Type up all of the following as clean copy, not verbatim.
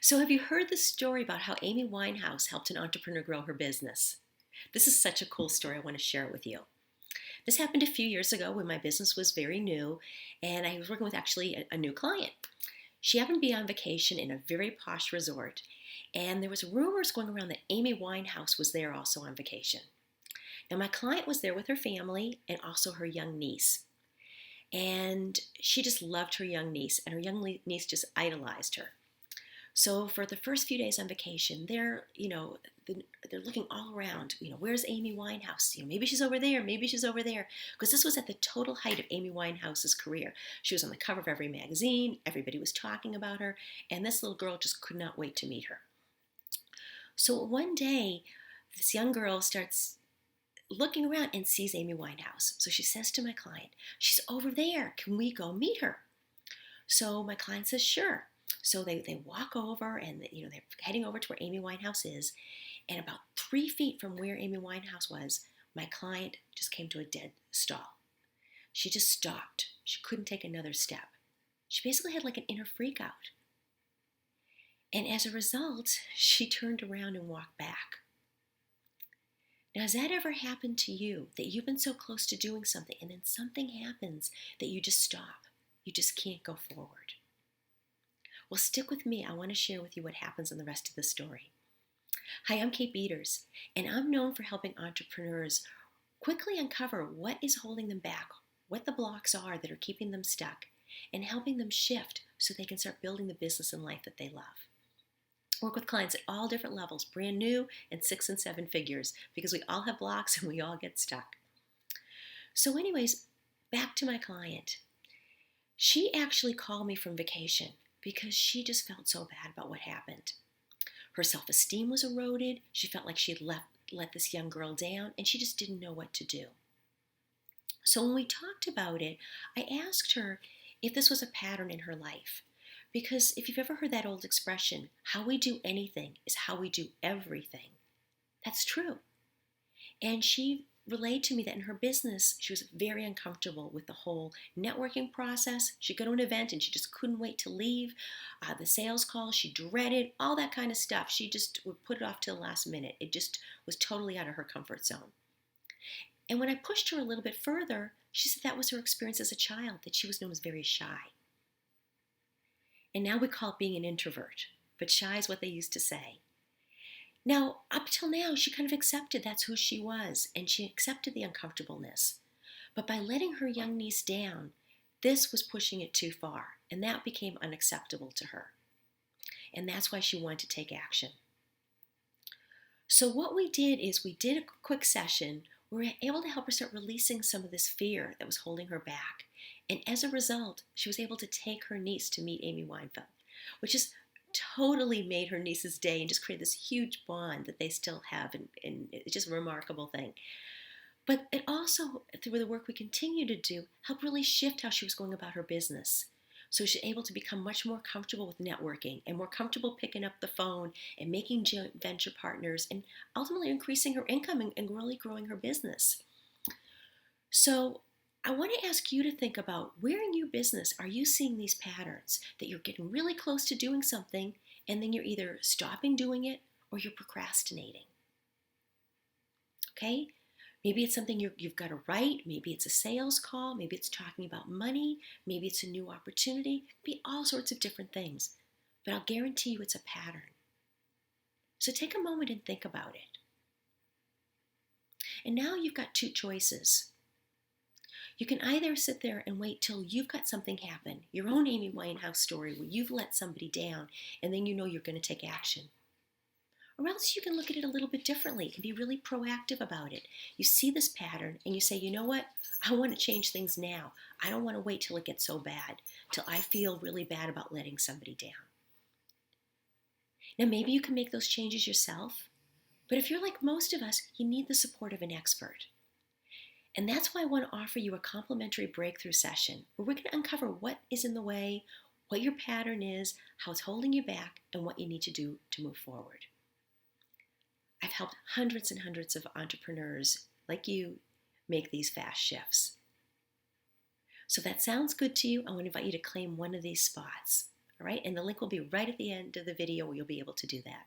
So, have you heard the story about how Amy Winehouse helped an entrepreneur grow her business? This is such a cool story. I want to share it with you. This happened a few years ago when my business was very new and I was working with actually a new client. She happened to be on vacation in a very posh resort, and there was rumors going around that Amy Winehouse was there also on vacation. Now, my client was there with her family and also her young niece. And she just loved her young niece, and her young niece just idolized her. So for the first few days on vacation, they're looking all around. Where's Amy Winehouse? Maybe she's over there. Maybe she's over there. Because this was at the total height of Amy Winehouse's career. She was on the cover of every magazine. Everybody was talking about her, and this little girl just could not wait to meet her. So one day, this young girl starts looking around and sees Amy Winehouse. So she says to my client, "She's over there. Can we go meet her?" So my client says, "Sure." So they walk over and they're heading over to where Amy Winehouse is. And about 3 feet from where Amy Winehouse was, my client just came to a dead stall. She just stopped. She couldn't take another step. She basically had like an inner freak out. And as a result, she turned around and walked back. Now, has that ever happened to you, that you've been so close to doing something and then something happens that you just stop? You just can't go forward. Well, stick with me. I want to share with you what happens in the rest of the story. Hi, I'm Kate Beaters, and I'm known for helping entrepreneurs quickly uncover what is holding them back, what the blocks are that are keeping them stuck, and helping them shift so they can start building the business and life that they love. I work with clients at all different levels, brand new and 6 and 7 figures, because we all have blocks and we all get stuck. So anyways, back to my client. She actually called me from vacation because she just felt so bad about what happened. Her self-esteem was eroded. She felt like she had let this young girl down, and she just didn't know what to do. So when we talked about it, I asked her if this was a pattern in her life. Because if you've ever heard that old expression, how we do anything is how we do everything, that's true. And she relayed to me that in her business, she was very uncomfortable with the whole networking process. She'd go to an event and she just couldn't wait to leave. The sales call, she dreaded, all that kind of stuff. She just would put it off to the last minute. It just was totally out of her comfort zone. And when I pushed her a little bit further, she said that was her experience as a child, that she was known as very shy. And now we call it being an introvert, but shy is what they used to say. Now, up till now, she kind of accepted that's who she was, and she accepted the uncomfortableness. But by letting her young niece down, this was pushing it too far, and that became unacceptable to her. And that's why she wanted to take action. So what we did is we did a quick session. We were able to help her start releasing some of this fear that was holding her back. And as a result, she was able to take her niece to meet Amy Winehouse, which is totally made her niece's day and just created this huge bond that they still have, and it's just a remarkable thing. But it also, through the work we continue to do, helped really shift how she was going about her business. So she's able to become much more comfortable with networking and more comfortable picking up the phone and making joint venture partners and ultimately increasing her income and really growing her business. So I want to ask you to think about, where in your business are you seeing these patterns that you're getting really close to doing something and then you're either stopping doing it or you're procrastinating? Okay? Maybe it's something you've got to write. Maybe it's a sales call. Maybe it's talking about money. Maybe it's a new opportunity. It could be all sorts of different things. But I'll guarantee you it's a pattern. So take a moment and think about it. And now you've got two choices. You can either sit there and wait till you've got something happen, your own Amy Winehouse story where you've let somebody down and then you know you're going to take action. Or else you can look at it a little bit differently and be really proactive about it. You see this pattern and you say, you know what? I want to change things now. I don't want to wait till it gets so bad, till I feel really bad about letting somebody down. Now maybe you can make those changes yourself, but if you're like most of us, you need the support of an expert. And that's why I want to offer you a complimentary breakthrough session where we're going to uncover what is in the way, what your pattern is, how it's holding you back, and what you need to do to move forward. I've helped hundreds and hundreds of entrepreneurs like you make these fast shifts. So if that sounds good to you, I want to invite you to claim one of these spots. All right, and the link will be right at the end of the video where you'll be able to do that.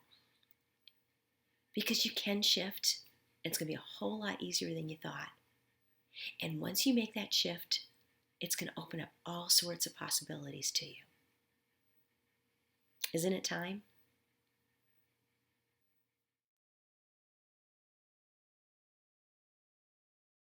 Because you can shift, and it's going to be a whole lot easier than you thought. And once you make that shift, it's going to open up all sorts of possibilities to you. Isn't it time?